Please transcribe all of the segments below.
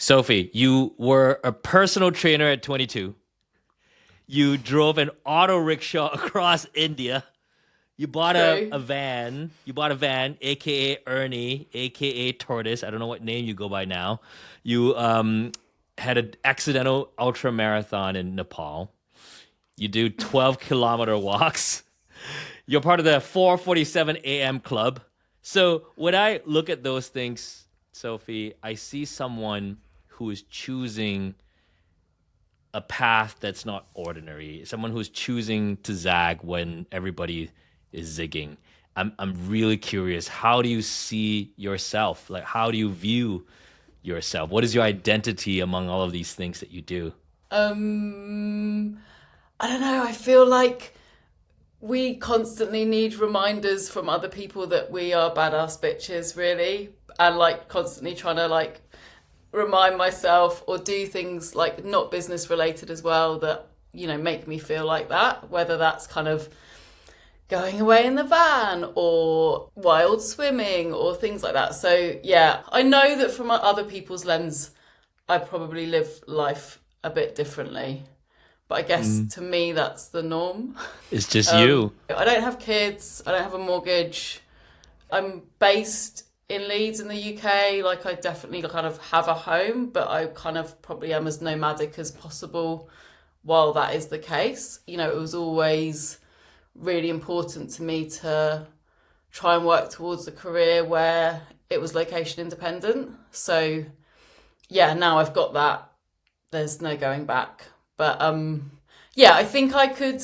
Sophie, you were a personal trainer at 22. You drove an auto rickshaw across India. You bought a True. van. You bought a van, aka Ernie, aka Tortoise. I don't know what name you go by now. You had an accidental ultra marathon in Nepal. You do 12-kilometer walks. You're part of the 4:47 a.m. club. So when I look at those things, Sophie, I see someone who is choosing a path that's not ordinary. Someone who's choosing to zag when everybody is zigging. I'm really curious. How do you see yourself? Like, how do you view yourself? What is your identity among all of these things that you do? Um, I don't know. I feel like we constantly need reminders from other people that we are badass bitches, really, and like constantly trying to like remind myself or do things like not business related as well that make me feel like that. Whether that's kind of going away in the van or wild swimming or things like that. So yeah, I know that from other people's lens, I probably live life a bit differently. But I guess Mm. to me, that's the norm. It's just you. I don't have kids. I don't have a mortgage. I'm based in Leeds in the UK. Like, I definitely kind of have a home, but I kind of probably am as nomadic as possible while that is the case. It was always really important to me to try and work towards a career where it was location independent. So, yeah, now I've got that. There's no going back. But yeah, I think I could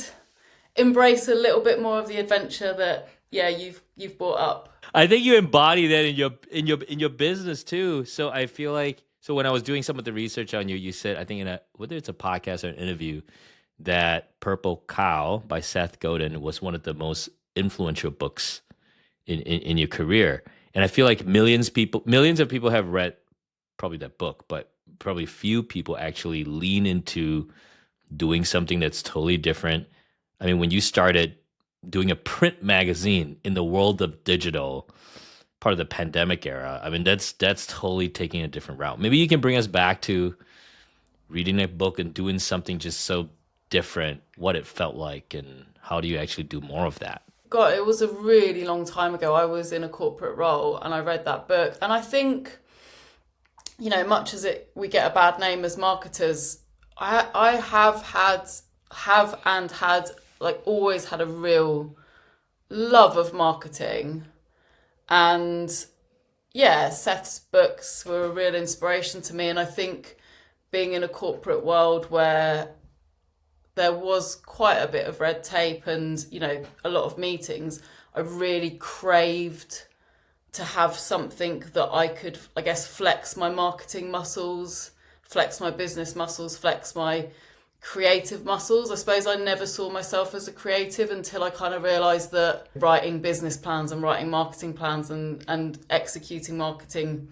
embrace a little bit more of the adventure that you've brought up. I think you embody that in your business too. So I feel like when I was doing some of the research on you, you said I think in a whether it's a podcast or an interview that Purple Cow by Seth Godin was one of the most influential books in your career. And I feel like millions of people have read probably that book, but probably few people actually lean into doing something that's totally different. I mean, when you started doing a print magazine in the world of digital, part of the pandemic era, I mean, that's totally taking a different route. Maybe you can bring us back to reading a book and doing something just so different, what it felt like, and how do you actually do more of that? God, it was a really long time ago. I was in a corporate role and I read that book. And I think, much as we get a bad name as marketers, I have had like always had a real love of marketing. And yeah, Seth's books were a real inspiration to me. And I think being in a corporate world where there was quite a bit of red tape and, a lot of meetings, I really craved to have something that I could, I guess, flex my marketing muscles, flex my business muscles, flex my creative muscles. I suppose I never saw myself as a creative until I kind of realised that writing business plans and writing marketing plans and executing marketing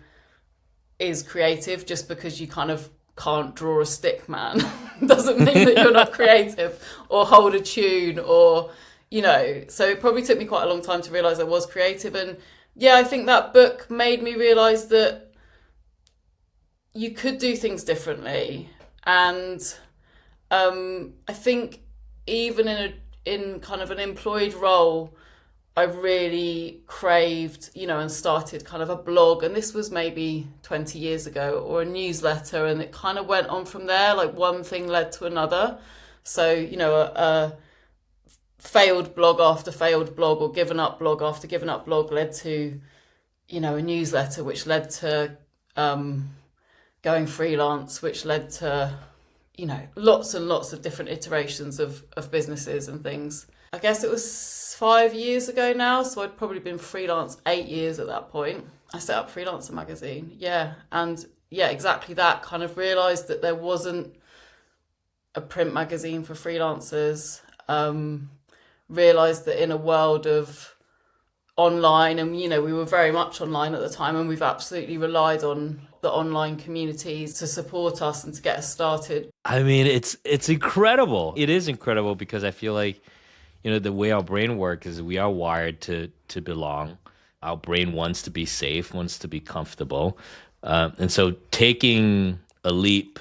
is creative. Just because you kind of can't draw a stick man doesn't mean that you're not creative or hold a tune or, so it probably took me quite a long time to realise I was creative. And yeah, I think that book made me realise that you could do things differently. And I think even in kind of an employed role, I really craved, and started kind of a blog. And this was maybe 20 years ago, or a newsletter. And it kind of went on from there, like one thing led to another. So, a failed blog after failed blog, or given up blog after given up blog led to, a newsletter, which led to going freelance, which led to, lots and lots of different iterations of businesses and things. I guess it was 5 years ago now, so I'd probably been freelance 8 years at that point. I set up Freelancer Magazine, yeah. And yeah, exactly that. Kind of realised that there wasn't a print magazine for freelancers. Realised that in a world of online, and we were very much online at the time, and we've absolutely relied on the online communities to support us and to get us started. I mean, it's incredible. It is incredible because I feel like, the way our brain works is we are wired to belong. Our brain wants to be safe, wants to be comfortable. And so taking a leap,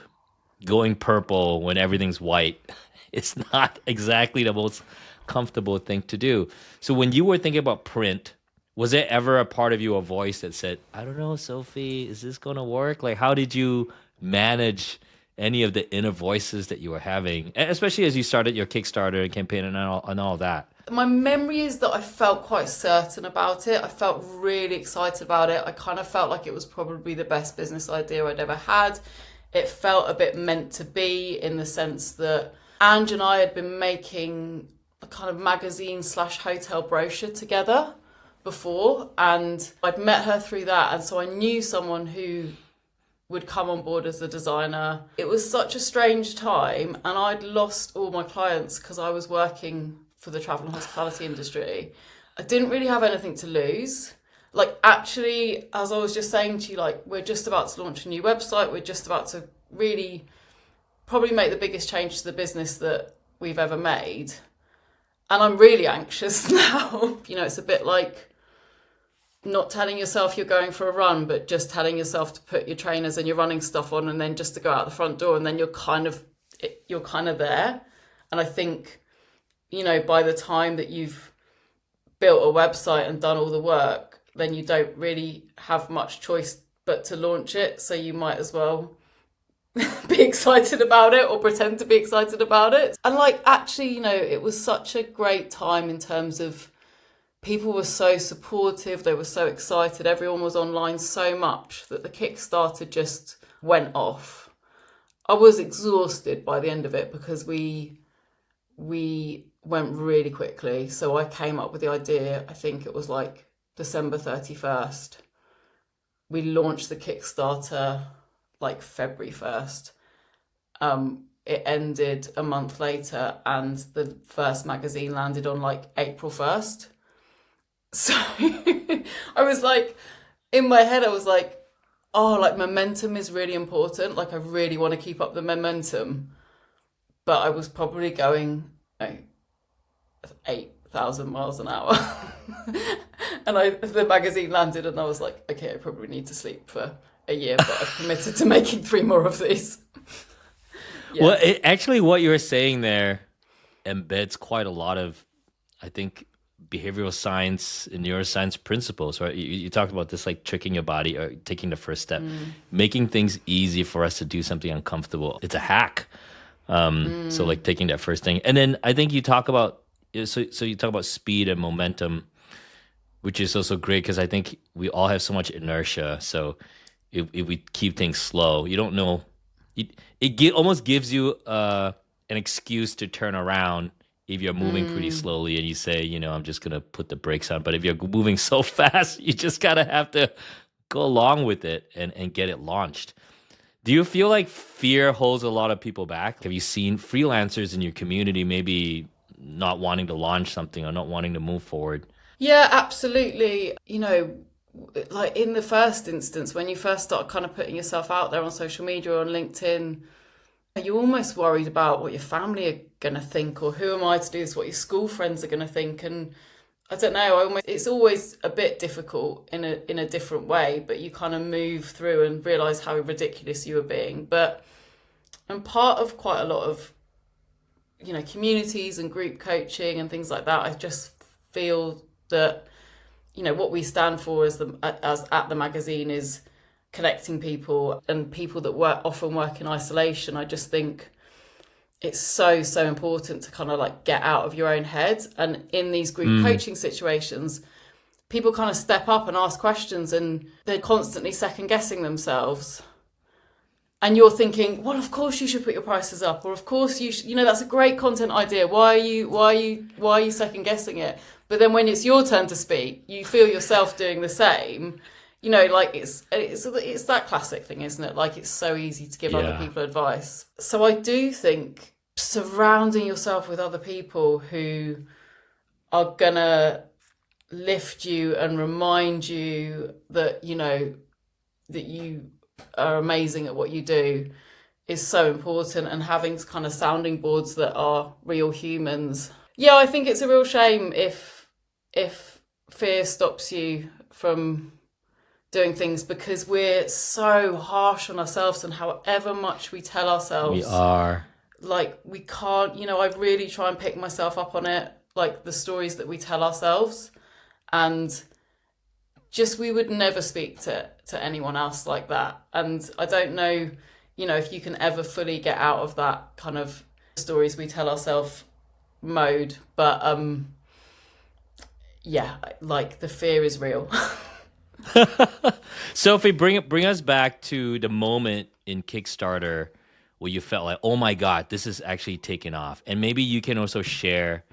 going purple when everything's white, it's not exactly the most comfortable thing to do. So when you were thinking about print, was there ever a part of you, a voice that said, I don't know, Sophie, is this going to work? Like, how did you manage any of the inner voices that you were having, especially as you started your Kickstarter campaign and all that? My memory is that I felt quite certain about it. I felt really excited about it. I kind of felt like it was probably the best business idea I'd ever had. It felt a bit meant to be, in the sense that Ange and I had been making a kind of magazine / hotel brochure together before, and I'd met her through that, and so I knew someone who would come on board as a designer. It was such a strange time, and I'd lost all my clients because I was working for the travel and hospitality industry. I didn't really have anything to lose. Like, actually, as I was just saying to you, like, we're just about to launch a new website. We're just about to really probably make the biggest change to the business that we've ever made. And I'm really anxious now. It's a bit like not telling yourself you're going for a run, but just telling yourself to put your trainers and your running stuff on, and then just to go out the front door, and then you're kind of there. And I think, by the time that you've built a website and done all the work, then you don't really have much choice but to launch it. So you might as well be excited about it, or pretend to be excited about it. And actually, it was such a great time in terms of people were so supportive. They were so excited. Everyone was online so much that the Kickstarter just went off. I was exhausted by the end of it because we went really quickly. So I came up with the idea, I think it was December 31st. We launched the Kickstarter February 1st. It ended a month later, and the first magazine landed on April 1st. So I was in my head, I was momentum is really important. I really want to keep up the momentum. But I was probably going 8,000 miles an hour. And the magazine landed, and I was like, okay, I probably need to sleep for a year, but I've committed to making 3 more of these. Yeah. Well, actually, what you were saying there embeds quite a lot of, I think, behavioral science and neuroscience principles, right? You talked about this, tricking your body or taking the first step, making things easy for us to do something uncomfortable. It's a hack. So taking that first thing. And then I think you talk about, so you talk about speed and momentum, which is also great because I think we all have so much inertia. So if we keep things slow, you don't know, it almost gives you an excuse to turn around if you're moving pretty slowly and you say, I'm just going to put the brakes on. But if you're moving so fast, you just got to have to go along with it and get it launched. Do you feel like fear holds a lot of people back? Have you seen freelancers in your community maybe not wanting to launch something or not wanting to move forward? Yeah, absolutely. In the first instance, when you first start kind of putting yourself out there on social media or on LinkedIn, you're almost worried about what your family are going to think, or who am I to do this, what your school friends are going to think. And I don't know, it's always a bit difficult in a different way, but you kind of move through and realise how ridiculous you were being. But I'm part of quite a lot of, communities and group coaching and things like that. I just feel that, what we stand for as at the magazine is connecting people, and people that often work in isolation. I just think it's so important to kind of get out of your own head. And in these group coaching situations, people kind of step up and ask questions, and they're constantly second guessing themselves. And you're thinking, well, of course you should put your prices up, or of course you should, that's a great content idea. Why are you second guessing it? But then when it's your turn to speak, you feel yourself doing the same. It's that classic thing, isn't it? It's so easy to give other people advice. So I do think surrounding yourself with other people who are gonna lift you and remind you that, that you are amazing at what you do is so important, and having kind of sounding boards that are real humans. Yeah, I think it's a real shame if fear stops you from doing things, because we're so harsh on ourselves, and however much we tell ourselves, We are. like, we can't, I really try and pick myself up on it, like the stories that we tell ourselves, and just, we would never speak to anyone else like that. And I don't know, if you can ever fully get out of that kind of stories we tell ourselves mode, but yeah, like, the fear is real. Sophie, bring us back to the moment in Kickstarter where you felt like, oh my God, this is actually taking off. And maybe you can also share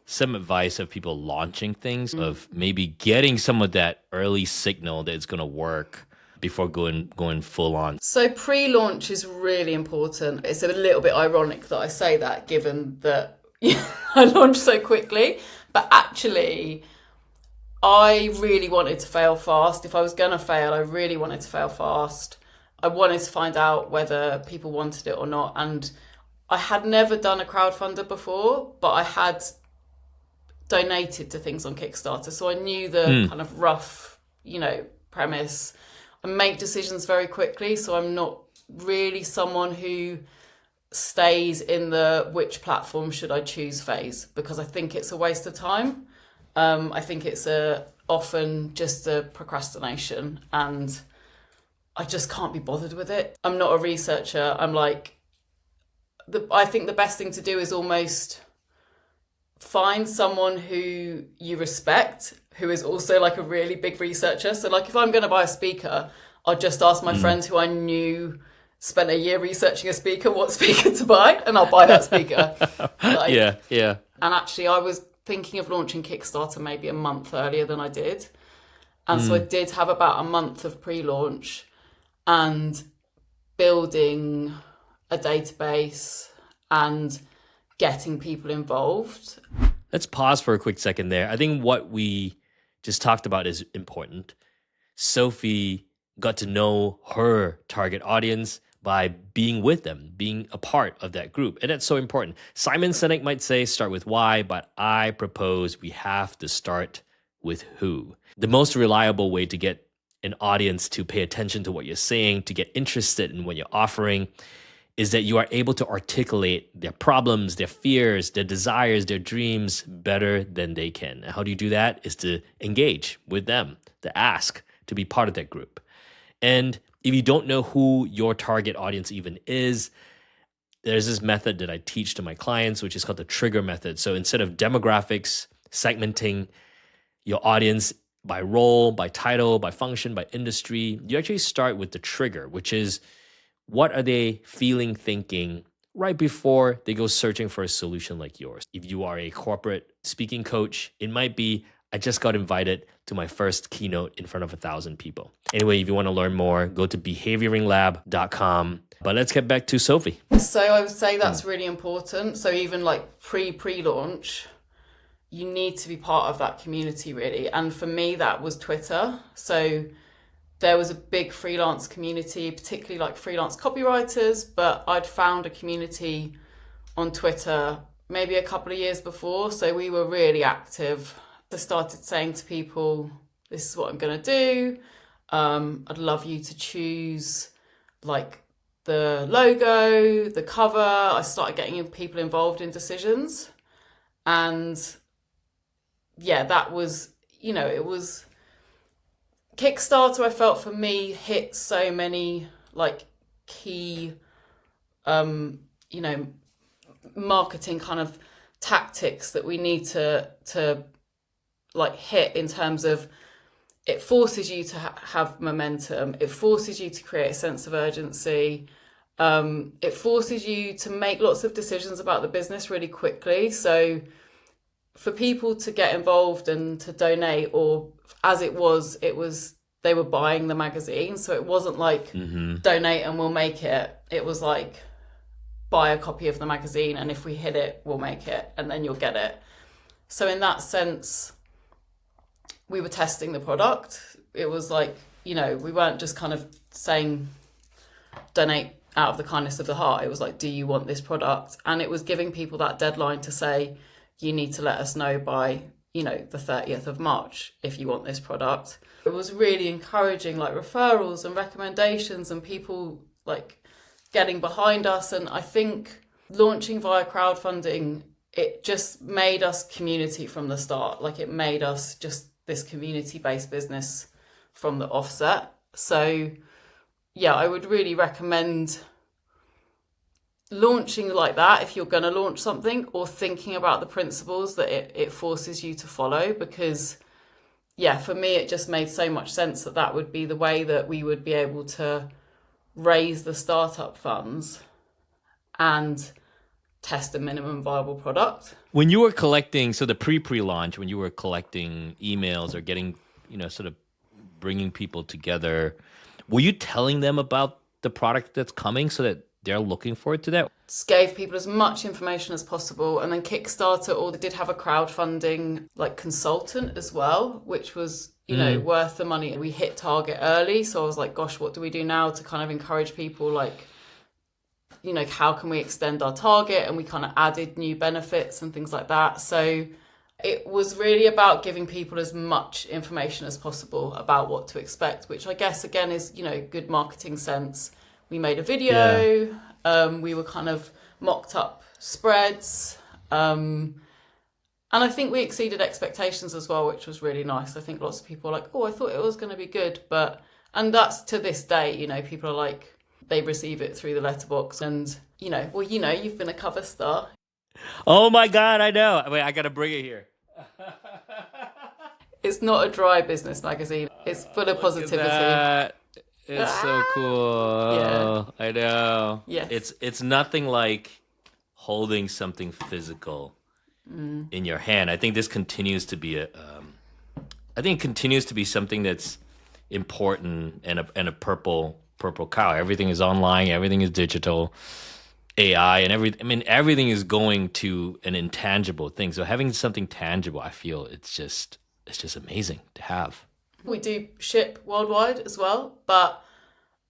some advice of people launching things, of maybe getting some of that early signal that it's going to work before going full on. So pre-launch is really important. It's a little bit ironic that I say that, given that I launched so quickly, but actually I really wanted to fail fast. If I was going to fail, I really wanted to fail fast. I wanted to find out whether people wanted it or not. And I had never done a crowdfunder before, but I had donated to things on Kickstarter. So I knew the kind of rough, premise. I make decisions very quickly. So I'm not really someone who stays in the which platform should I choose phase, because I think it's a waste of time. I think it's often just a procrastination, and I just can't be bothered with it. I'm not a researcher. I'm like, I think the best thing to do is almost find someone who you respect, who is also like a really big researcher. So like, if I'm going to buy a speaker, I'll just ask my friends who I knew spent a year researching a speaker, what speaker to buy, and I'll buy that speaker. Yeah. And actually, I was thinking of launching Kickstarter maybe a month earlier than I did. And so I did have about a month of pre-launch and building a database and getting people involved. Let's pause for a quick second there. I think what we just talked about is important. Sophie got to know her target audience by being with them, being a part of that group. And that's so important. Simon Sinek might say, start with why, but I propose we have to start with who. The most reliable way to get an audience to pay attention to what you're saying, to get interested in what you're offering, is that you are able to articulate their problems, their fears, their desires, their dreams better than they can. And how do you do that? Is to engage with them, to ask, to be part of that group. And if you don't know who your target audience even is, there's this method that I teach to my clients, which is called the trigger method. So instead of demographics, segmenting your audience by role, by title, by function, by industry, you actually start with the trigger, which is, what are they feeling, thinking right before they go searching for a solution like yours? If you are a corporate speaking coach, it might be, I just got invited to my first keynote in front of 1,000 people. Anyway, if you want to learn more, go to behavioringlab.com. But let's get back to Sophie. So I would say that's really important. So even like pre-launch, you need to be part of that community, really. And for me, that was Twitter. So there was a big freelance community, particularly like freelance copywriters, but I'd found a community on Twitter maybe a couple of years before. So we were really active. I started saying to people, this is what I'm going to do. I'd love you to choose like the logo, the cover. I started getting people involved in decisions. And yeah, that was, it was Kickstarter. I felt for me hit so many like key, marketing kind of tactics that we need to like hit, in terms of, it forces you to have momentum. It forces you to create a sense of urgency. It forces you to make lots of decisions about the business really quickly. So for people to get involved and to donate, or as it was they were buying the magazine. So it wasn't like donate and we'll make it. It was like, buy a copy of the magazine, and if we hit it, we'll make it, and then you'll get it. So in that sense, we were testing the product. It was like, we weren't just kind of saying donate out of the kindness of the heart. It was like, do you want this product? And it was giving people that deadline to say, you need to let us know by, the 30th of March if you want this product. It was really encouraging, like referrals and recommendations and people like getting behind us. And I think launching via crowdfunding, it just made us community from the start. Like it made us just this community-based business from the offset. So yeah, I would really recommend launching like that if you're going to launch something, or thinking about the principles that it forces you to follow, because yeah, for me it just made so much sense that would be the way that we would be able to raise the startup funds and test a minimum viable product. When you were collecting, so the pre-launch, when you were collecting emails or getting, sort of bringing people together, were you telling them about the product that's coming so that they're looking forward to that? Just gave people as much information as possible. And then Kickstarter, or they did have a crowdfunding like consultant as well, which was, worth the money. We hit target early. So I was like, gosh, what do we do now to kind of encourage people? Like, how can we extend our target? And we kind of added new benefits and things like that. So it was really about giving people as much information as possible about what to expect, which I guess, again, is, good marketing sense. We made a video, we were kind of mocked up spreads, and I think we exceeded expectations as well, which was really nice. I think lots of people are like, oh, I thought it was going to be good, and that's to this day, people are like, they receive it through the letterbox, and, you've been a cover star. Oh my God, I know. Wait, I got to bring it here. It's not a dry business magazine. It's full of positivity. It's so cool. Yeah. I know. Yes. It's nothing like holding something physical in your hand. I think this continues to be something that's important, and a purple cow. Everything is online. Everything is digital. AI and everything is going to an intangible thing. So having something tangible, I feel it's just amazing to have. We do ship worldwide as well, but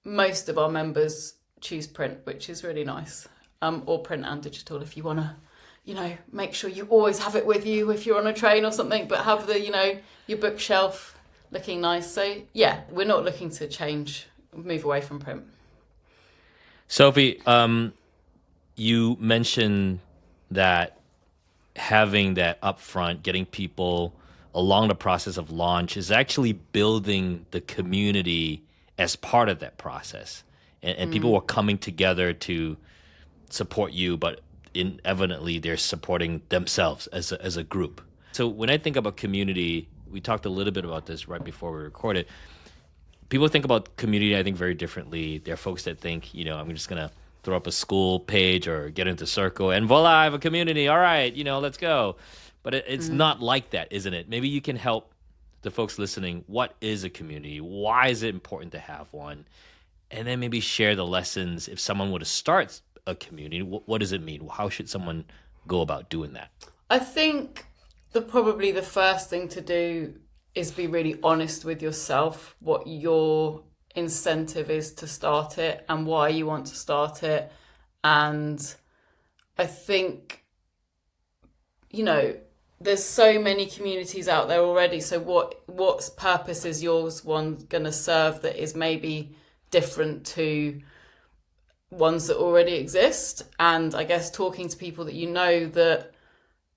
most of our members choose print, which is really nice. Or print and digital if you want to, make sure you always have it with you if you're on a train or something, but have the, your bookshelf looking nice. So yeah, we're not looking to move away from print. Sophie, you mentioned that having that upfront, getting people along the process of launch, is actually building the community as part of that process. And people were coming together to support you, but inevitably they're supporting themselves as a group. So when I think about community, we talked a little bit about this right before we recorded. People think about community, I think, very differently. There are folks that think, I'm just going to throw up a school page or get into Circle and voila, I have a community. All right, let's go. But it's not like that, isn't it? Maybe you can help the folks listening. What is a community? Why is it important to have one? And then maybe share the lessons. If someone were to start a community, what does it mean? How should someone go about doing that? I think probably the first thing to do is be really honest with yourself, what your incentive is to start it and why you want to start it. And I think, there's so many communities out there already. So what purpose is yours one going to serve that is maybe different to ones that already exist? And I guess talking to people that that,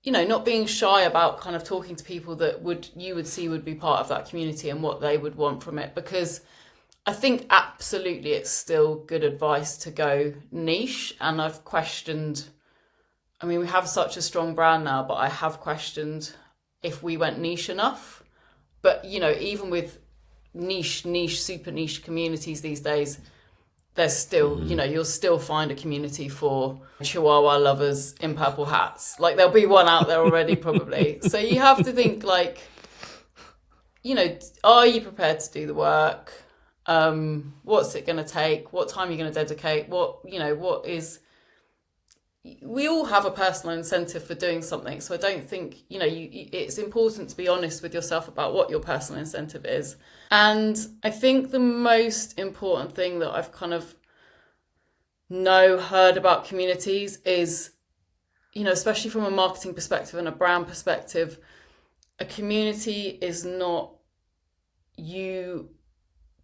not being shy about kind of talking to people that you would see would be part of that community and what they would want from it. Because I think absolutely it's still good advice to go niche. And I've questioned, we have such a strong brand now, but I have questioned if we went niche enough. But, even with niche, super niche communities these days, there's still, you'll still find a community for Chihuahua lovers in purple hats. Like there'll be one out there already probably. So you have to think like, are you prepared to do the work? What's it going to take? What time are you going to dedicate? We all have a personal incentive for doing something. So I don't think, it's important to be honest with yourself about what your personal incentive is. And I think the most important thing that I've kind of heard about communities is, especially from a marketing perspective and a brand perspective, a community is not you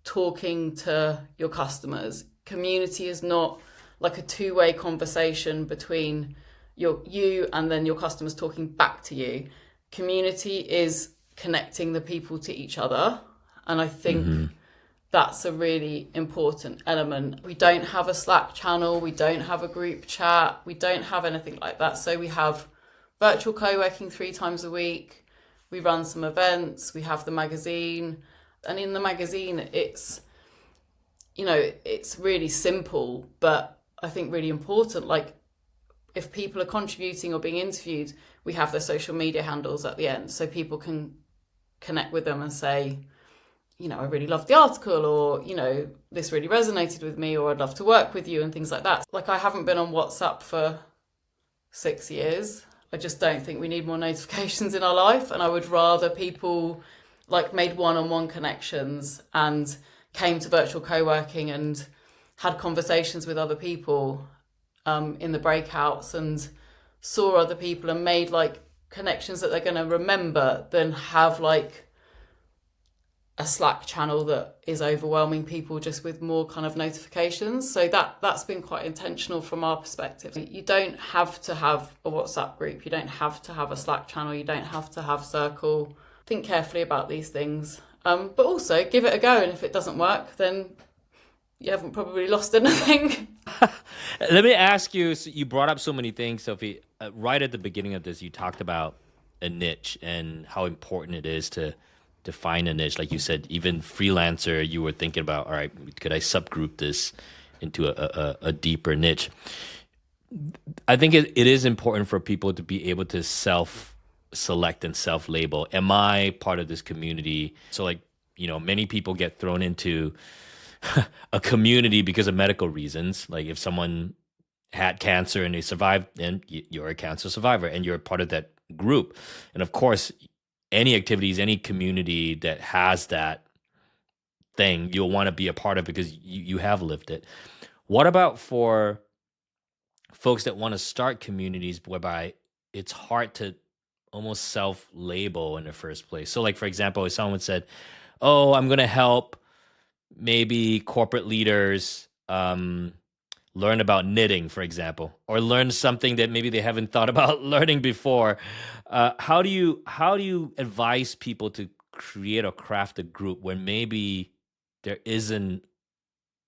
talking to your customers. Community is not like a two-way conversation between you and then your customers talking back to you. Community is connecting the people to each other. And I think that's a really important element. We don't have a Slack channel. We don't have a group chat. We don't have anything like that. So we have virtual co-working 3 times a week. We run some events. We have the magazine. And in the magazine, it's really simple, but I think really important. Like, if people are contributing or being interviewed, we have their social media handles at the end so people can connect with them and say, I really loved the article, or, this really resonated with me, or I'd love to work with you, and things like that. Like, I haven't been on WhatsApp for 6 years. I just don't think we need more notifications in our life. And I would rather people like made one-on-one connections and came to virtual co-working and had conversations with other people in the breakouts and saw other people and made like connections that they're going to remember than have like a Slack channel that is overwhelming people just with more kind of notifications. So that's been quite intentional from our perspective. You don't have to have a WhatsApp group. You don't have to have a Slack channel. You don't have to have Circle. Think carefully about these things. But also give it a go. And if it doesn't work, then you haven't probably lost anything. Let me ask you, so you brought up so many things, Sophie. Right at the beginning of this, you talked about a niche and how important it is to define a niche. Like you said, even freelancer, you were thinking about, all right, could I subgroup this into a deeper niche? I think it is important for people to be able to self-select and self-label. Am I part of this community? So like, many people get thrown into a community because of medical reasons. Like if someone had cancer and they survived, then you're a cancer survivor and you're part of that group. And of course, any activities, any community that has that thing, you'll want to be a part of because you have lived it. What about for folks that want to start communities whereby it's hard to almost self-label in the first place? So like, for example, if someone said, oh, I'm going to help maybe corporate leaders learn about knitting, for example, or learn something that maybe they haven't thought about learning before. How do you advise people to create or craft a group when maybe there isn't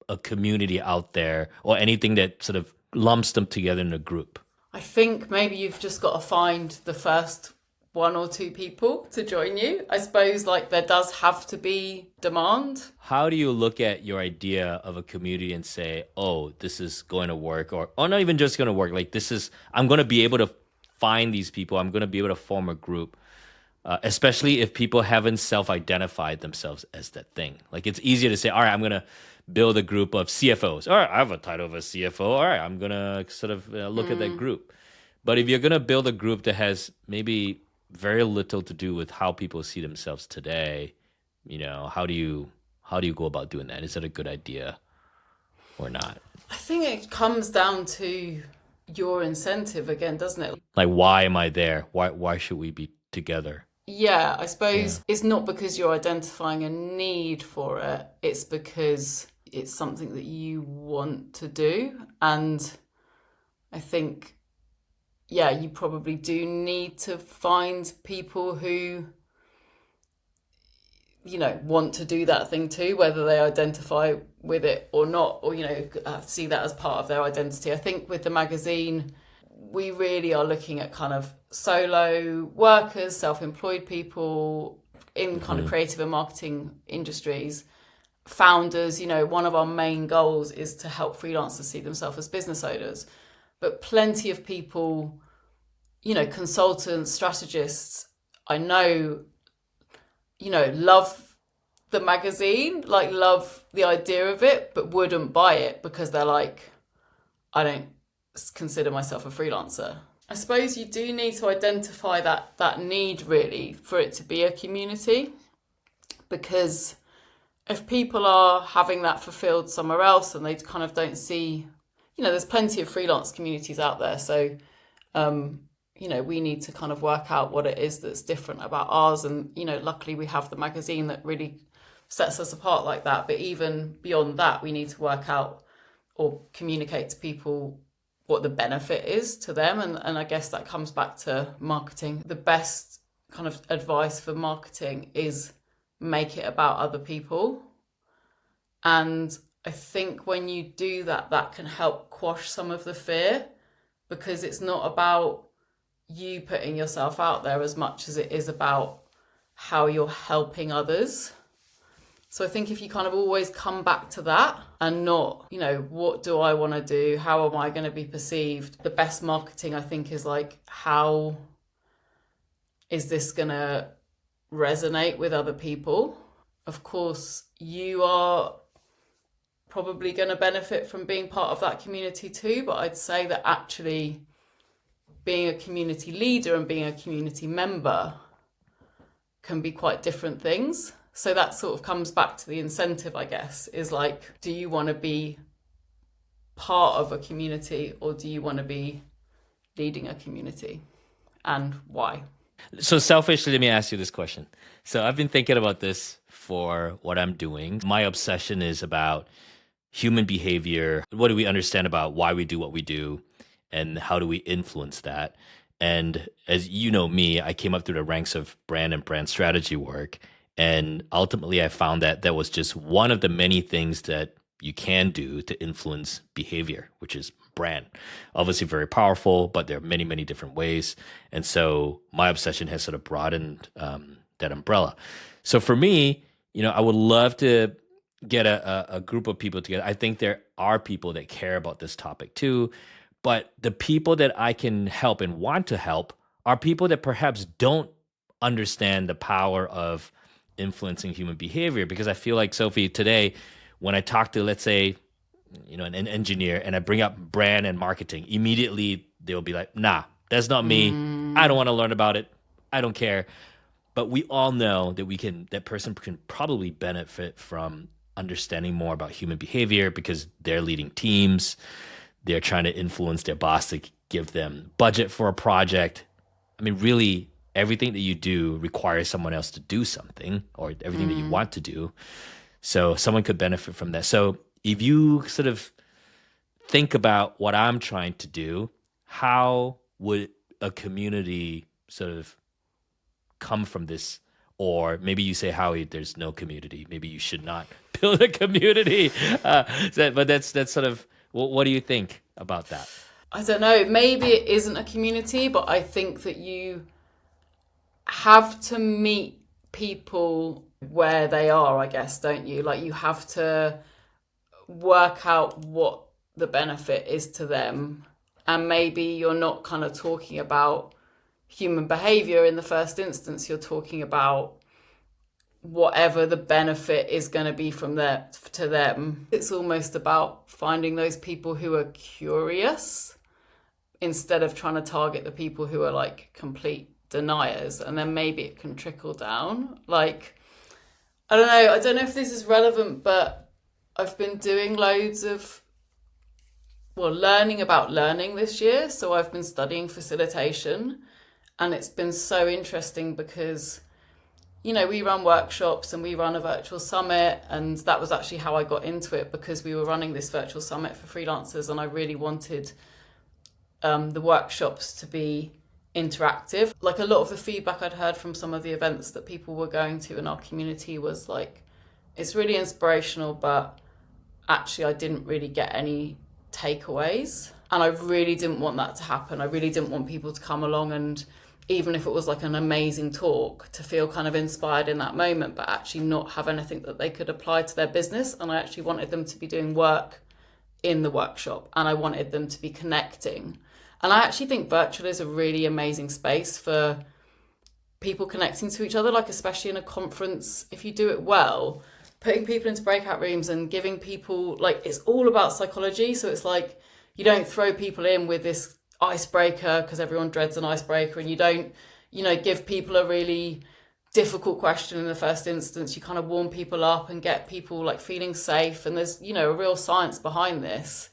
a community out there or anything that sort of lumps them together in a group? I think maybe you've just got to find the first 1 or 2 people to join you. I suppose like there does have to be demand. How do you look at your idea of a community and say, oh, this is going to work, or not even just going to work, like I'm going to be able to find these people, I'm going to be able to form a group, especially if people haven't self-identified themselves as that thing. Like it's easier to say, all right, I'm going to build a group of CFOs. All right, I have a title of a CFO. All right, I'm going to sort of look at that group. But if you're going to build a group that has maybe very little to do with how people see themselves today, how do you go about doing that? Is that a good idea or not? I think it comes down to your incentive again, doesn't it? Like, why am I there? Why should we be together? Yeah, I suppose it's not because you're identifying a need for it. It's because it's something that you want to do. And I think, you probably do need to find people who, want to do that thing too, whether they identify with it or not, or, see that as part of their identity. I think with the magazine, we really are looking at kind of solo workers, self-employed people in kind of creative and marketing industries, founders. One of our main goals is to help freelancers see themselves as business owners. But plenty of people, consultants, strategists, I know, love the magazine, like love the idea of it, but wouldn't buy it because they're like, I don't consider myself a freelancer. I suppose you do need to identify that need really for it to be a community, because if people are having that fulfilled somewhere else and they kind of don't see, there's plenty of freelance communities out there. So, we need to kind of work out what it is that's different about ours. And, luckily we have the magazine that really sets us apart like that. But even beyond that, we need to work out or communicate to people what the benefit is to them. And I guess that comes back to marketing. The best kind of advice for marketing is make it about other people. And I think when you do that, that can help quash some of the fear, because it's not about you putting yourself out there as much as it is about how you're helping others. So I think if you kind of always come back to that and not, what do I want to do? How am I going to be perceived? The best marketing, I think, is like, how is this going to resonate with other people? Of course, you are probably going to benefit from being part of that community too, but I'd say that actually being a community leader and being a community member can be quite different things. So that sort of comes back to the incentive, I guess, is like, do you want to be part of a community, or do you want to be leading a community, and why? So selfishly, let me ask you this question. So I've been thinking about this for what I'm doing. My obsession is about human behavior. What do we understand about why we do what we do, and how do we influence that? And as you know me, I came up through the ranks of brand and brand strategy work. And ultimately, I found that that was just one of the many things that you can do to influence behavior, which is brand. Obviously very powerful, but there are many, many different ways. And so my obsession has sort of broadened that umbrella. So for me, I would love to get a group of people together. I think there are people that care about this topic too, but the people that I can help and want to help are people that perhaps don't understand the power of influencing human behavior. Because I feel like, Sophie, today, when I talk to, let's say, an engineer, and I bring up brand and marketing, immediately they'll be like, nah, that's not me. I don't want to learn about it. I don't care. But we all know that that person can probably benefit from understanding more about human behavior, because they're leading teams. They're trying to influence their boss to give them budget for a project. I mean, really, everything that you do requires someone else to do something, or everything that you want to do. So someone could benefit from that. So if you sort of think about what I'm trying to do, how would a community sort of come from this? Or maybe you say, Howie, there's no community. Maybe you should not build a community. But that's sort of, what do you think about that? I don't know. Maybe it isn't a community, but I think that you have to meet people where they are, I guess, don't you? Like, you have to work out what the benefit is to them. And maybe you're not kind of talking about human behavior in the first instance. You're talking about whatever the benefit is going to be from there to them. It's almost about finding those people who are curious, instead of trying to target the people who are like complete deniers, and then maybe it can trickle down. Like, I don't know if this is relevant, but I've been doing loads of learning about learning this year. So I've been studying facilitation, and it's been so interesting because we run workshops and we run a virtual summit, and that was actually how I got into it, because we were running this virtual summit for freelancers, and I really wanted the workshops to be interactive. Like, a lot of the feedback I'd heard from some of the events that people were going to in our community was like, it's really inspirational, but actually I didn't really get any takeaways. And I really didn't want that to happen. I really didn't want people to come along, and even if it was like an amazing talk, to feel kind of inspired in that moment, but actually not have anything that they could apply to their business. And I actually wanted them to be doing work in the workshop, and I wanted them to be connecting. And I actually think virtual is a really amazing space for people connecting to each other, like especially in a conference, if you do it well, putting people into breakout rooms and giving people, like, it's all about psychology. So it's like, you don't throw people in with this icebreaker, because everyone dreads an icebreaker, and you don't, give people a really difficult question in the first instance. You kind of warm people up and get people like feeling safe, and there's, a real science behind this.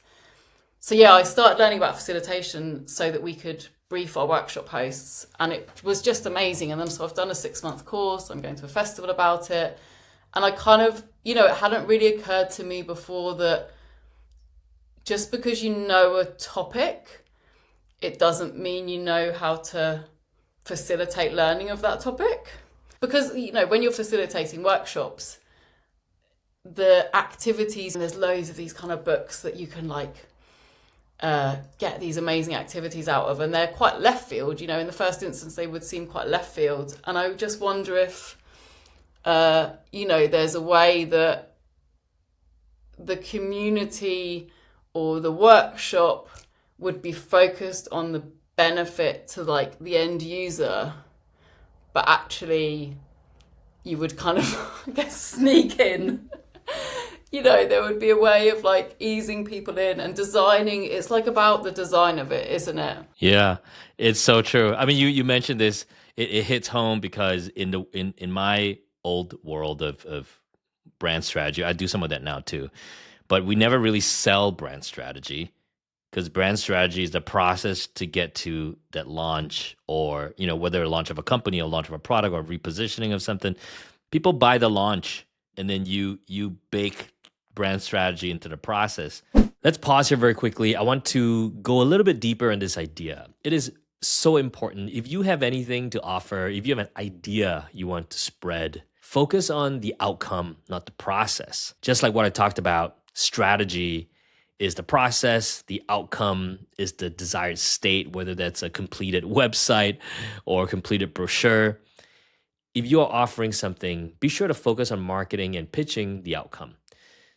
So yeah, I started learning about facilitation so that we could brief our workshop hosts, and it was just amazing. And then so I've done a 6-month course, I'm going to a festival about it, and I kind of, it hadn't really occurred to me before that just because you know a topic, it doesn't mean you know how to facilitate learning of that topic. Because, when you're facilitating workshops, the activities, and there's loads of these kind of books that you can get these amazing activities out of, and they're quite left field. In the first instance they would seem quite left field, and I just wonder if there's a way that the community or the workshop would be focused on the benefit to the end user, but actually you would kind of I guess sneak in there would be a way of easing people in and designing. It's about the design of it, isn't it? Yeah, it's so true. I mean, you mentioned this. It hits home because in my old world of brand strategy, I do some of that now too, but we never really sell brand strategy, because brand strategy is the process to get to that launch, or whether a launch of a company or launch of a product or repositioning of something. People buy the launch, and then you bake brand strategy into the process. Let's pause here very quickly. I want to go a little bit deeper in this idea. It is so important. If you have anything to offer, if you have an idea you want to spread, focus on the outcome, not the process. Just like what I talked about, strategy is the process, the outcome is the desired state, whether that's a completed website or a completed brochure. If you are offering something, be sure to focus on marketing and pitching the outcome.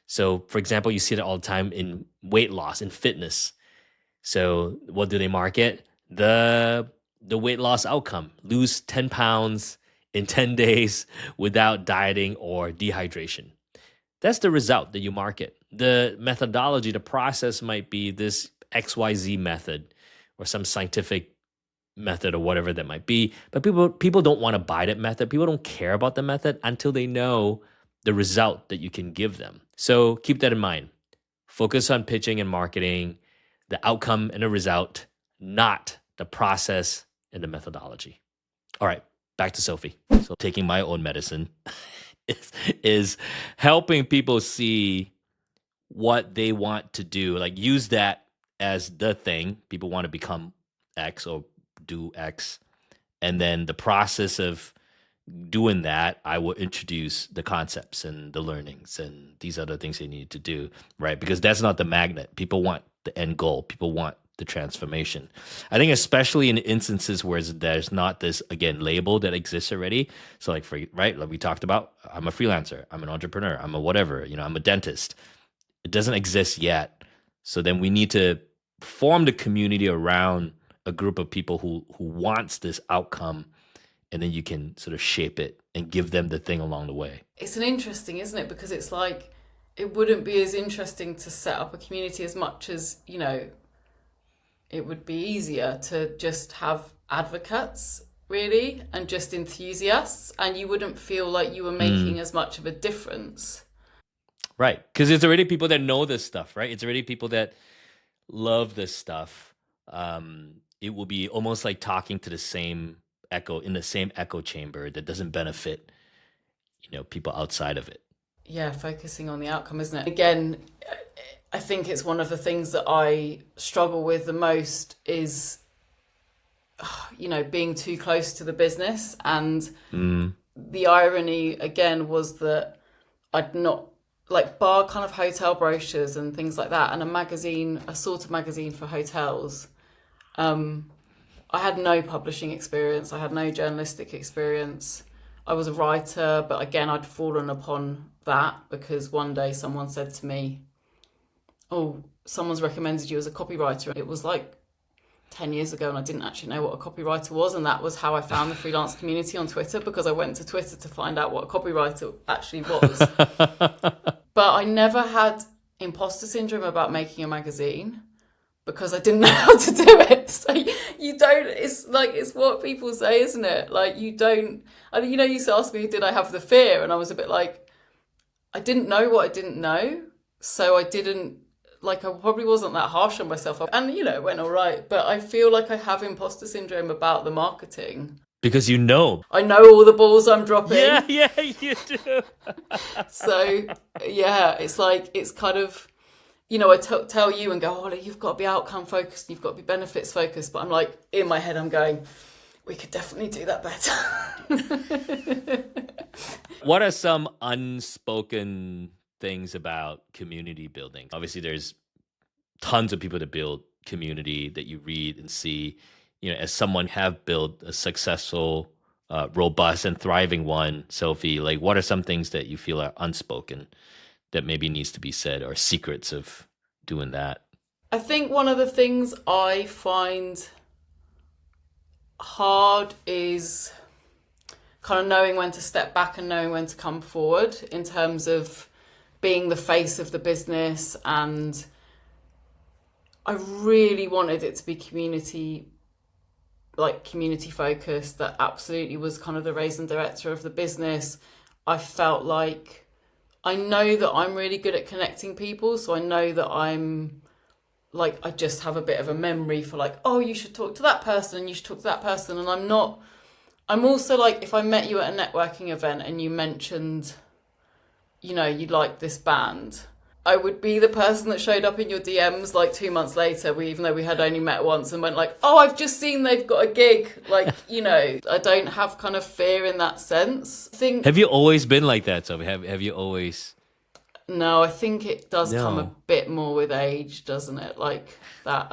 So, for example, you see that all the time in weight loss, in fitness. So what do they market? The weight loss outcome. Lose 10 pounds in 10 days without dieting or dehydration. That's the result that you market. The methodology, the process might be this XYZ method or some scientific method or whatever that might be. But people don't want to buy that method. People don't care about the method until they know the result that you can give them. So keep that in mind. Focus on pitching and marketing, the outcome and the result, not the process and the methodology. All right, back to Sophie. So taking my own medicine is helping people see what they want to do. Use that as the thing. People want to become X or do X. And then the process of doing that, I will introduce the concepts and the learnings and these other things they need to do, right? Because that's not the magnet. People want the end goal. People want the transformation. I think especially in instances where there's not this, again, label that exists already. So like we talked about, I'm a freelancer, I'm an entrepreneur, I'm a whatever, I'm a dentist. It doesn't exist yet. So then we need to form the community around a group of people who wants this outcome, and then you can sort of shape it and give them the thing along the way. It's an interesting, isn't it? Because it's it wouldn't be as interesting to set up a community as much as, it would be easier to just have advocates, really, and just enthusiasts, and you wouldn't feel like you were making as much of a difference. Right, because it's already people that know this stuff, right? It's already people that love this stuff. It will be almost like talking to the same echo, in the same echo chamber that doesn't benefit, people outside of it. Yeah, focusing on the outcome, isn't it? Again, I think it's one of the things that I struggle with the most is, being too close to the business. And the irony, again, was that I'd not, bar kind of hotel brochures and things like that, and a sort of magazine for hotels. I had no publishing experience. I had no journalistic experience. I was a writer, but again, I'd fallen upon that because one day someone said to me, "Oh, someone's recommended you as a copywriter." It was 10 years ago, and I didn't actually know what a copywriter was. And that was how I found the freelance community on Twitter, because I went to Twitter to find out what a copywriter actually was. But I never had imposter syndrome about making a magazine, because I didn't know how to do it. So you don't, it's what people say, isn't it? You don't, I think, you used to ask me, did I have the fear? And I was a bit I didn't know what I didn't know. So I didn't like I probably wasn't that harsh on myself. And, it went all right. But I feel like I have imposter syndrome about the marketing. Because you know. I know all the balls I'm dropping. Yeah, you do. So, yeah, it's like, it's kind of, I tell you and go, oh, you've got to be outcome focused, you've got to be benefits focused. But I'm like, in my head, I'm going, we could definitely do that better. What are some unspoken things about community building? Obviously, there's tons of people that build community that you read and see. As someone have built a successful, robust, and thriving one, Sophie, like what are some things that you feel are unspoken that maybe needs to be said, or secrets of doing that? I think one of the things I find hard is kind of knowing when to step back and knowing when to come forward in terms of being the face of the business. And I really wanted it to be community focused. That absolutely was kind of the raison director of the business. I felt like I know that I'm really good at connecting people. So I know that I just have a bit of a memory for like, oh, you should talk to that person, you should talk to that person. And I'm also like, if I met you at a networking event and you mentioned, you like this band, I would be the person that showed up in your DMs like 2 months later, even though we had only met once, and went like, oh, I've just seen they've got a gig. Like, I don't have kind of fear in that sense. Have you always been like that, Sophie? Have you always? No, I think it does No. come a bit more with age, doesn't it? Like that,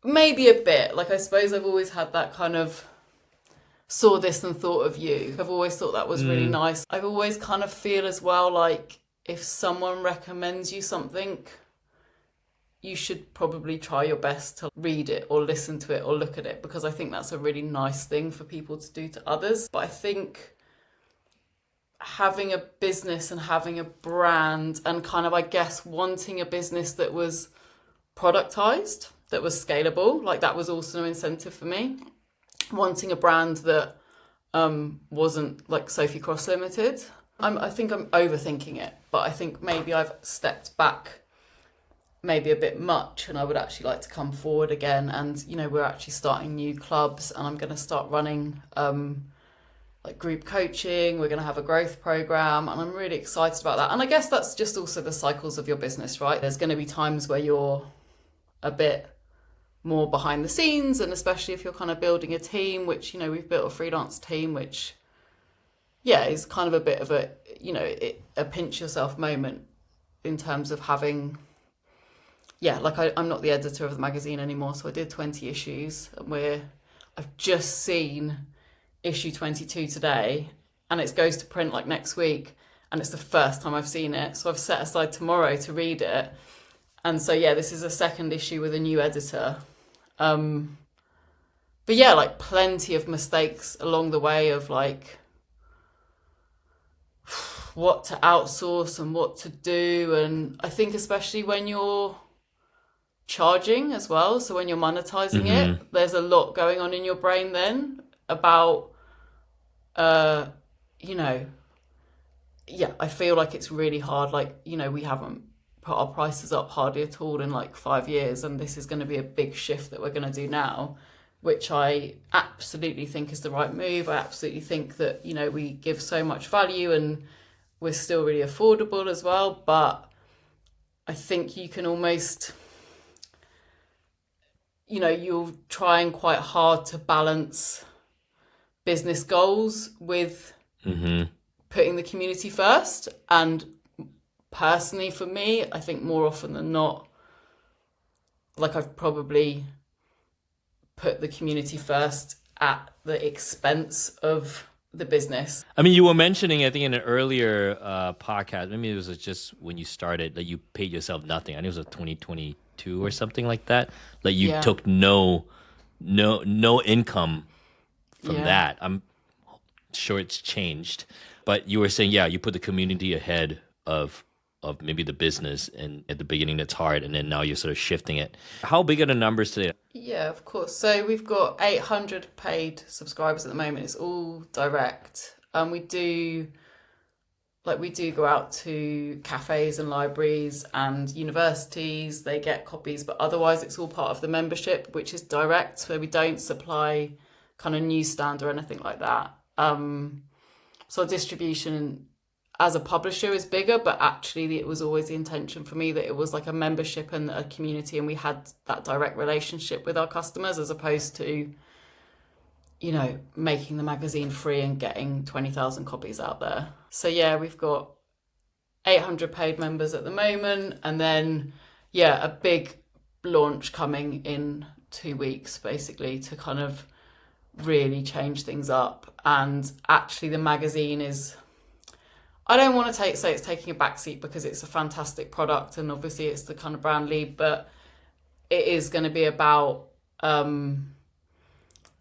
maybe a bit. Like I suppose I've always had that kind of saw this and thought of you. I've always thought that was really nice. I've always kind of feel as well like if someone recommends you something, you should probably try your best to read it or listen to it or look at it, because I think that's a really nice thing for people to do to others. But I think having a business and having a brand and kind of, I guess, wanting a business that was productized, that was scalable, like that was also an incentive for me. Wanting a brand that wasn't like Sophie Cross Limited. I think I'm overthinking it, but I think maybe I've stepped back maybe a bit much, and I would actually like to come forward again. And, we're actually starting new clubs, and I'm going to start running like group coaching. We're going to have a growth program, and I'm really excited about that. And I guess that's just also the cycles of your business, right? There's going to be times where you're a bit more behind the scenes, and especially if you're kind of building a team, which, we've built a freelance team, which, yeah, is kind of a bit of a, a pinch yourself moment in terms of having, like I'm not the editor of the magazine anymore, so I did 20 issues, and I've just seen issue 22 today, and it goes to print like next week, and it's the first time I've seen it, so I've set aside tomorrow to read it. And so, yeah, this is a second issue with a new editor. But yeah, like plenty of mistakes along the way of like what to outsource and what to do. And I think especially when you're charging as well, so when you're monetizing it, there's a lot going on in your brain then about, I feel like it's really hard. Like, we haven't put our prices up hardly at all in like 5 years, and this is going to be a big shift that we're going to do now, which I absolutely think is the right move. I absolutely think that, we give so much value and we're still really affordable as well, but I think you can almost, you're trying quite hard to balance business goals with putting the community first. And personally, for me, I think more often than not, like I've probably put the community first at the expense of the business. I mean, you were mentioning, I think in an earlier podcast, maybe it was just when you started, that you paid yourself nothing. I think it was a 2022 or something like that. Like you took no income from that. I'm sure it's changed, but you were saying, you put the community ahead of maybe the business, and at the beginning it's hard, and then now you're sort of shifting it. How big are the numbers today? Yeah, of course. So we've got 800 paid subscribers at the moment. It's all direct. We do like we do go out to cafes and libraries and universities, they get copies, but otherwise it's all part of the membership, which is direct, where we don't supply kind of newsstand or anything like that. So distribution as a publisher is bigger, but actually it was always the intention for me that it was like a membership and a community, and we had that direct relationship with our customers, as opposed to, you know, making the magazine free and getting 20,000 copies out there. So yeah, we've got 800 paid members at the moment, and then yeah, a big launch coming in 2 weeks, basically, to kind of really change things up. And actually the magazine is, I don't want to say it's taking a backseat, because it's a fantastic product and obviously it's the kind of brand lead, but it is going to be about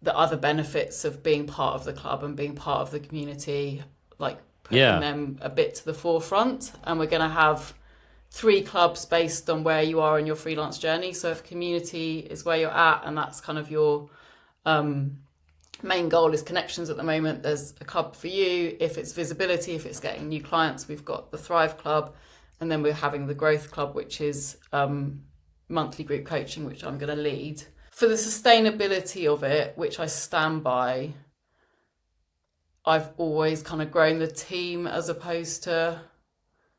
the other benefits of being part of the club and being part of the community, like putting them a bit to the forefront. And we're going to have 3 clubs based on where you are in your freelance journey. So if community is where you're at and that's kind of your main goal is connections at the moment, there's a club for you. If it's visibility, if it's getting new clients, we've got the Thrive Club. And then we're having the Growth Club, which is monthly group coaching, which I'm going to lead. For the sustainability of it, which I stand by, I've always kind of grown the team as opposed to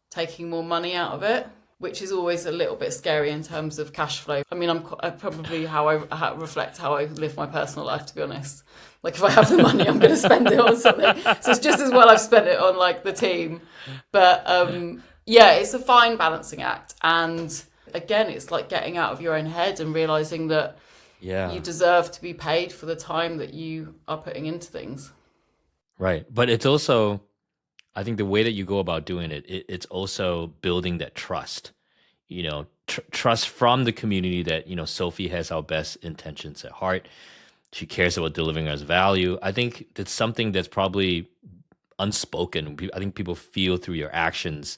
taking more money out of it, which is always a little bit scary in terms of cash flow. I mean, I probably how I reflect how I live my personal life, to be honest. Like if I have the money, I'm going to spend it on something. So it's just as well I've spent it on like the team. But yeah, it's a fine balancing act. And again, it's like getting out of your own head and realizing that you deserve to be paid for the time that you are putting into things. Right. But it's also, I think the way that you go about doing it, it's also building that trust, you know, trust from the community that, you know, Sophie has our best intentions at heart. She cares about delivering us value. I think that's something that's probably unspoken. I think people feel through your actions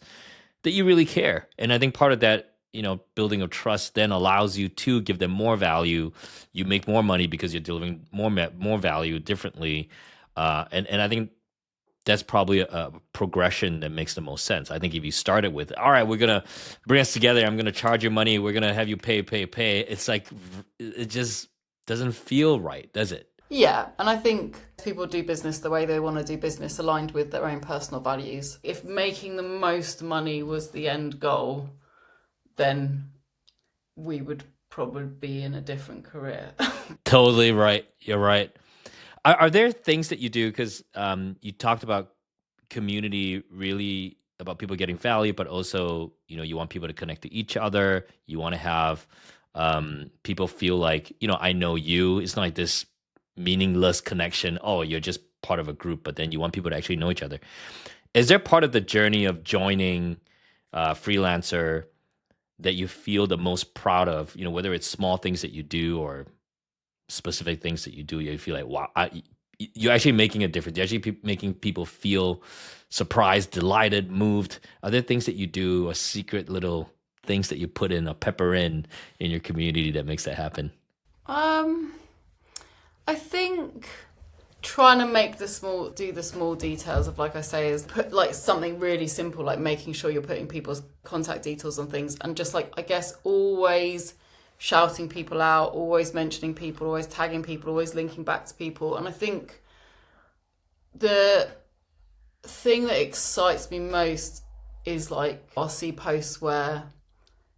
that you really care. And I think part of that, you know, building of trust then allows you to give them more value. You make more money because you're delivering more value differently. And I think that's probably a progression that makes the most sense. I think if you start it with, all right, we're going to bring us together, I'm going to charge you money, we're going to have you pay. It's like, it just doesn't feel right, does it? Yeah, and I think people do business the way they want to do business, aligned with their own personal values. If making the most money was the end goal, then we would probably be in a different career. Totally right. You're right. Are there things that you do, because you talked about community, really about people getting value, but also, you know, you want people to connect to each other. You want to have people feel like, you know, I know you. It's not like this meaningless connection. Oh, you're just part of a group, but then you want people to actually know each other. Is there part of the journey of joining Freelancer that you feel the most proud of, you know, whether it's small things that you do or specific things that you do, you feel like, wow, you're actually making a difference. You're actually making people feel surprised, delighted, moved. Are there things that you do, or secret little things that you put in or pepper in your community that makes that happen? I think trying to make the small details of, like I say, is put like something really simple, like making sure you're putting people's contact details on things, and just like, I guess, always shouting people out, always mentioning people, always tagging people, always linking back to people. And I think the thing that excites me most is like, I'll see posts where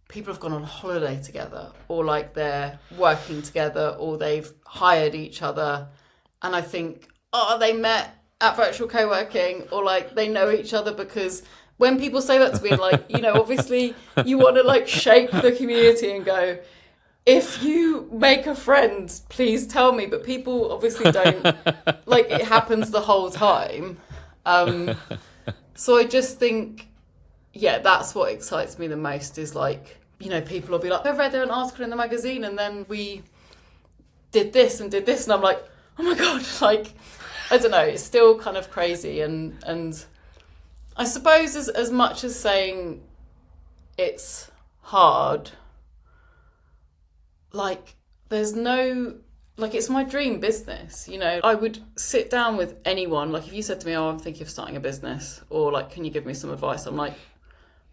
people have gone on holiday together, or like they're working together, or they've hired each other. And I think, oh, they met at virtual co-working, or like they know each other. Because when people say that to me, like, you know, obviously you want to like shape the community and go, if you make a friend, please tell me. But people obviously don't, like, it happens the whole time. So I just think, yeah, that's what excites me the most, is like, you know, people will be like, I read an article in the magazine and then we did this. And I'm like, oh my God, like, I don't know, it's still kind of crazy. And I suppose as much as saying it's hard, like, there's no like, it's my dream business, you know. I would sit down with anyone. Like, if you said to me, oh, I'm thinking of starting a business, or like, can you give me some advice? I'm like,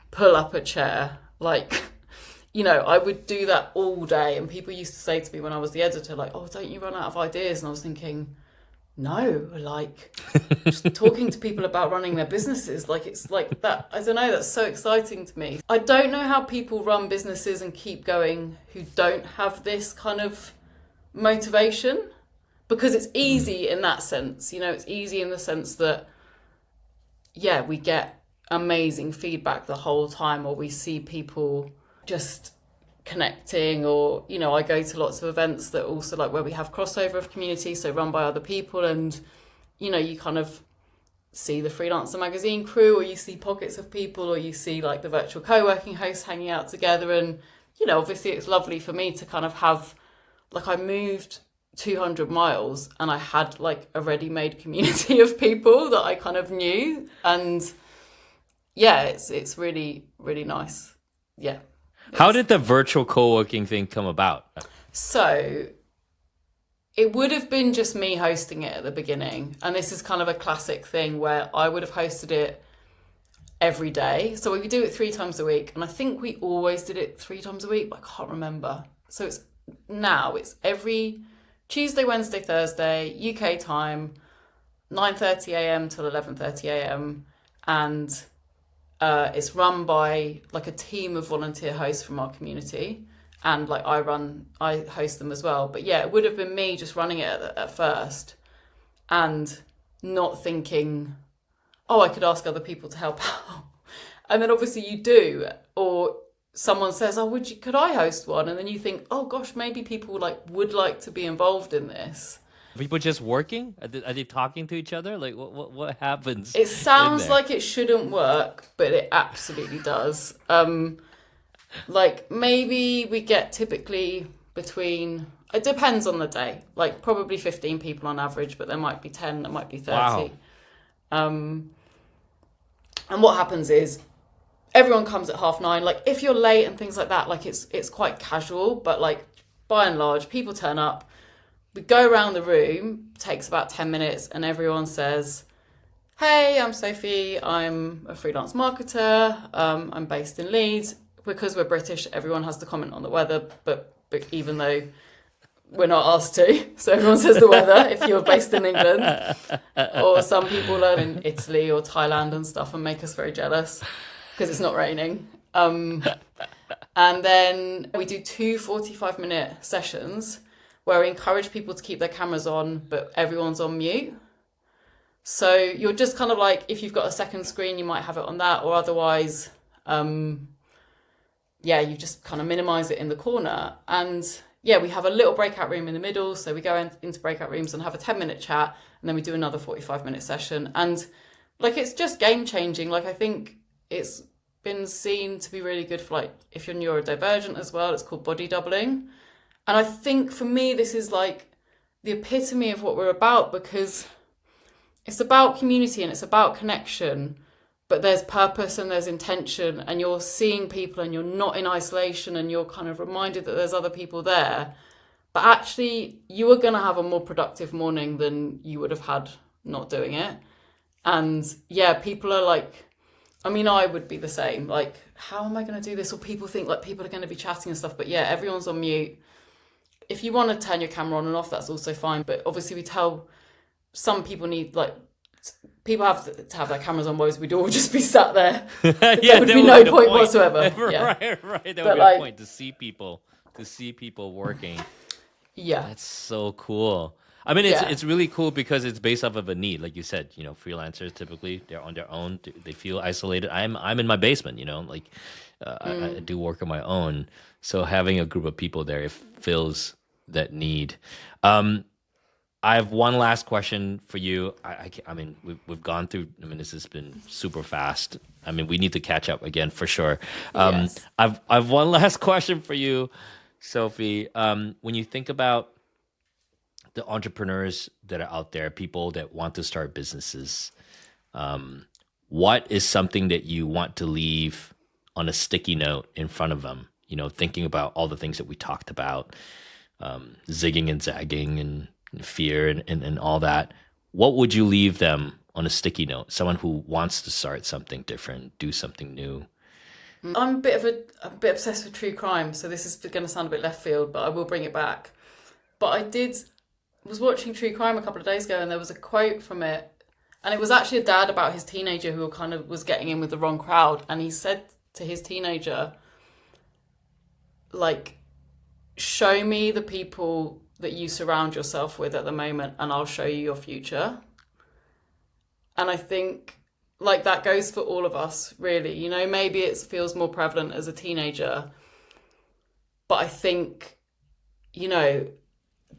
pull up a chair. Like, you know, I would do that all day. And people used to say to me when I was the editor, like, oh, don't you run out of ideas? And I was thinking, no, like, just talking to people about running their businesses, like, it's like that. I don't know, that's so exciting to me. I don't know how people run businesses and keep going who don't have this kind of motivation, because it's easy in that sense, you know. It's easy in the sense that, yeah, we get amazing feedback the whole time, or we see people just connecting, or, you know, I go to lots of events that also, like, where we have crossover of community, so run by other people, and, you know, you kind of see the Freelancer Magazine crew, or you see pockets of people, or you see like the virtual co-working hosts hanging out together. And, you know, obviously it's lovely for me to kind of have, like, I moved 200 miles and I had like a ready-made community of people that I kind of knew. And yeah, it's really, really nice. Yeah. How did the virtual co-working thing come about? So it would have been just me hosting it at the beginning. And this is kind of a classic thing where I would have hosted it every day. So we would do it 3 times a week. And I think we always did it 3 times a week, but I can't remember. So it's every Tuesday, Wednesday, Thursday, UK time, 9:30 a.m. till 11:30 a.m. And it's run by like a team of volunteer hosts from our community. And like I host them as well. But yeah, it would have been me just running it at first and not thinking, oh, I could ask other people to help out. And then obviously you do, or someone says, oh, could I host one? And then you think, oh gosh, maybe people would like to be involved in this. People just working? Are they talking to each other? Like what happens? It sounds like it shouldn't work, but it absolutely does. Like maybe we get typically between, it depends on the day, like probably 15 people on average, but there might be 10, there might be 30. Wow. And what happens is everyone comes at 9:30. Like if you're late and things like that, like it's quite casual, but like by and large, people turn up. We go around the room, takes about 10 minutes, and everyone says, hey, I'm Sophie, I'm a freelance marketer, I'm based in Leeds. Because we're British, everyone has to comment on the weather, but even though we're not asked to. So everyone says the weather if you're based in England. Or some people learn in Italy or Thailand and stuff and make us very jealous because it's not raining. And then we do 2 45-minute sessions where we encourage people to keep their cameras on, but everyone's on mute. So you're just kind of like, if you've got a second screen, you might have it on that, or otherwise, you just kind of minimize it in the corner. And yeah, we have a little breakout room in the middle. So we go into breakout rooms and have a 10-minute chat, and then we do another 45-minute session. And like, it's just game changing. Like, I think it's been seen to be really good for like, if you're neurodivergent as well, it's called body doubling. And I think for me, this is like the epitome of what we're about, because it's about community and it's about connection, but there's purpose and there's intention, and you're seeing people and you're not in isolation, and you're kind of reminded that there's other people there. But actually, you are going to have a more productive morning than you would have had not doing it. And yeah, people are like, I mean, I would be the same. Like, how am I going to do this? Or people think like people are going to be chatting and stuff. But yeah, everyone's on mute. If you want to turn your camera on and off, that's also fine. But obviously we tell some people people have to have their cameras on, whereas we'd all just be sat there. There would be no point whatsoever. Right. There would be a point to see people working. Yeah. That's so cool. I mean, it's really cool because it's based off of a need. Like you said, you know, freelancers typically, they're on their own. They feel isolated. I'm in my basement, you know, like I do work on my own. So having a group of people there, it fills that need. I have one last question for you. I mean, we've gone through. I mean, this has been super fast. I mean, we need to catch up again for sure. Yes. I've one last question for you, Sophie. When you think about the entrepreneurs that are out there, people that want to start businesses, what is something that you want to leave on a sticky note in front of them? You know, thinking about all the things that we talked about. zigging and zagging and fear and all that, what would you leave them on a sticky note? Someone who wants to start something different, do something new. I'm a bit obsessed with true crime, so this is going to sound a bit left field, but I will bring it back. But was watching true crime a couple of days ago, and there was a quote from it, and it was actually a dad about his teenager who kind of was getting in with the wrong crowd, and he said to his teenager, like, show me the people that you surround yourself with at the moment, and I'll show you your future. And I think, like, that goes for all of us, really. You know, maybe it feels more prevalent as a teenager, but I think, you know,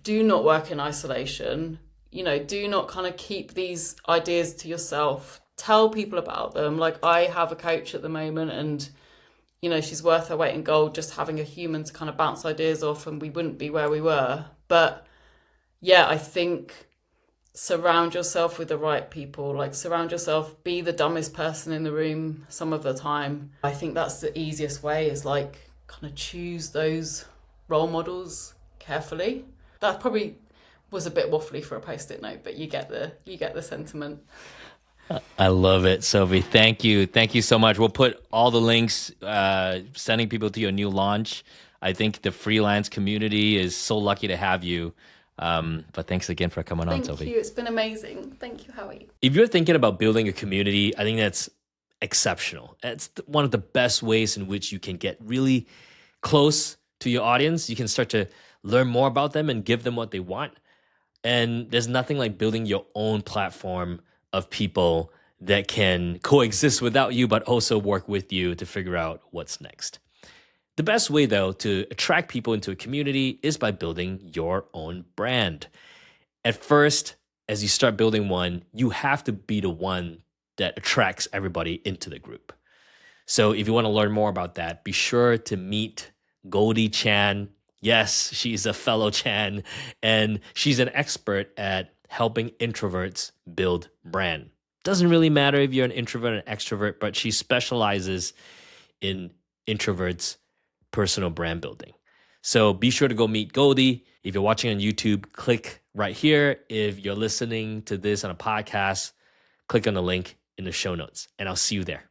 do not work in isolation. You know, do not kind of keep these ideas to yourself. Tell people about them. Like, I have a coach at the moment, and, you know, she's worth her weight in gold, just having a human to kind of bounce ideas off, and we wouldn't be where we were. But yeah, I think surround yourself with the right people. Like, surround yourself, be the dumbest person in the room some of the time. I think that's the easiest way, is like kind of choose those role models carefully. That probably was a bit waffly for a post-it note, but you get the sentiment. I love it, Sophie. Thank you. Thank you so much. We'll put all the links, sending people to your new launch. I think the freelance community is so lucky to have you. But thanks again for coming on, Sophie. Thank you. It's been amazing. Thank you, Howie. If you're thinking about building a community, I think that's exceptional. It's one of the best ways in which you can get really close to your audience. You can start to learn more about them and give them what they want. And there's nothing like building your own platform of people that can coexist without you, but also work with you to figure out what's next. The best way, though, to attract people into a community is by building your own brand. At first, as you start building one, you have to be the one that attracts everybody into the group. So if you want to learn more about that, be sure to meet Goldie Chan. Yes, she's a fellow Chan, and she's an expert at helping introverts build brand. Doesn't really matter if you're an introvert or an extrovert, but she specializes in introverts' personal brand building. So be sure to go meet Goldie. If you're watching on YouTube, click right here. If you're listening to this on a podcast, click on the link in the show notes, and I'll see you there.